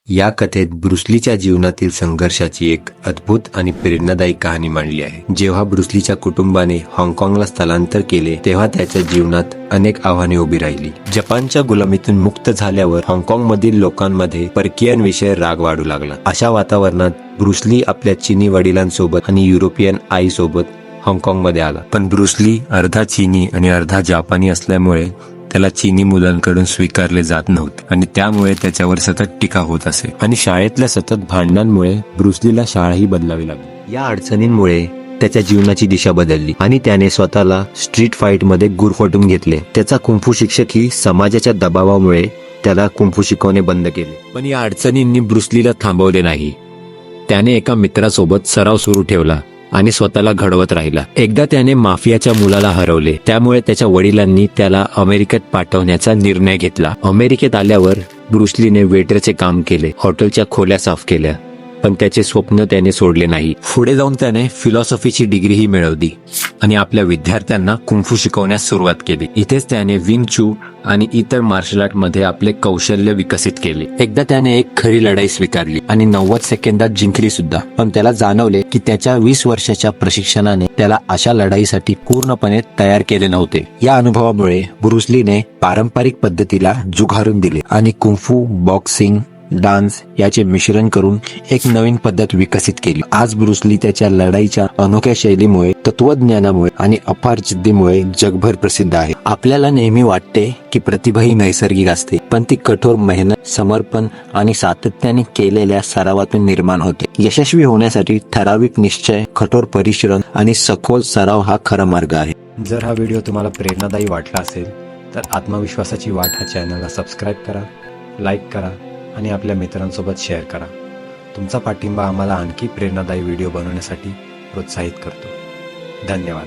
या कथेत ब्रुसलीच्या जीवनातील संघर्षाची एक अद्भुत आणि प्रेरणादायी कहाणी मांडली आहे। जेव्हा ब्रुसलीच्या कुटुंबाने हाँगकाँगला स्थलांतर केले तेव्हा त्याच्या जीवनात अनेक आव्हाने उभी राहिली। जपानच्या गुलामीतून मुक्त झाल्यावर हाँगकाँगमधील लोकांमध्ये परकीयांविषयी राग वाढू लागला। अशा वातावरणात ब्रुसली आपल्या चीनी वडिलांसोबत आणि युरोपियन आईसोबत हाँगकाँगमध्ये आला। पण ब्रुसली अर्धा चीनी आणि अर्धा जापानी असल्यामुळे त्याला चीनी मुलांकडून स्वीकारले जात नव्हते आणि त्यामुळे त्याच्यावर सतत टीका होत असे आणि शाळेतल्या सतत भांडणांमुळे ब्रुसलीला शाळाही बदलावी लागली। या अडचणींमुळे त्याच्या जीवनाची दिशा बदलली आणि त्याने स्वतःला स्ट्रीट फाईट मध्ये गुरफटून घेतले। त्याचा कुंफू शिक्षक ही समाजाच्या दबावामुळे त्याला कुंफू शिकवणे बंद केले। पण या अडचणींनी ब्रुसलीला थांबवले नाही। त्याने एका मित्रासोबत सराव सुरू ठेवला आणि स्वतःला घडवत राहिला। एकदा त्याने माफियाच्या मुलाला हरवले, त्यामुळे त्याच्या वडिलांनी त्याला अमेरिकेत पाठवण्याचा निर्णय घेतला। अमेरिकेत आल्यावर ब्रुसलीने वेटरचे काम केले, हॉटेलच्या खोल्या साफ केल्या, पण त्याचे स्वप्न त्याने सोडले नाही। पुढे जाऊन त्याने फिलॉसॉफीची डिग्रीही मिळवली आणि आपल्या विद्यार्थ्यांना कुंफू शिकवण्यास सुरुवात केली। इथेच त्याने विंग चू आणि इतर मार्शल आर्ट मध्ये आपले कौशल्य विकसित केले। एकदा त्याने एक खरी लढाई स्वीकारली आणि 90 सेकंदात जिंकली सुद्धा। पण त्याला जाणवले की त्याच्या 20 वर्षाच्या प्रशिक्षणाने त्याला अशा लढाईसाठी पूर्णपणे तयार केले नव्हते। या अनुभवामुळे ब्रुसलीने पारंपरिक पद्धतीला जुगारून दिले आणि कुंफू, बॉक्सिंग, डान्स याचे मिश्रण करून एक नवीन पद्धत विकसित केली। आज ब्रुसली त्याच्या लढाईच्या अनोख्या शैलीमुळे, तत्वज्ञानामुळे आणि अपार जिद्दीमुळे जगभर प्रसिद्ध आहे। आपल्याला नेहमी वाटते की प्रतिभा ही नैसर्गिक असते, पण ती कठोर मेहनत, समर्पण आणि सातत्याने केलेल्या सरावातून निर्माण होते। यशस्वी होण्यासाठी ठराविक निश्चय, कठोर परिश्रम आणि सखोल सराव हा खरा मार्ग आहे। जर हा व्हिडिओ तुम्हाला प्रेरणादायी वाटला असेल तर आत्मविश्वासाची वाट हा चॅनलला सबस्क्राईब करा, लाईक करा आणि आपल्या मित्रांसोबत शेअर करा। तुमचा पाठिंबा आम्हाला आणखी प्रेरणादायी व्हिडिओ बनवण्यासाठी प्रोत्साहित करतो। धन्यवाद।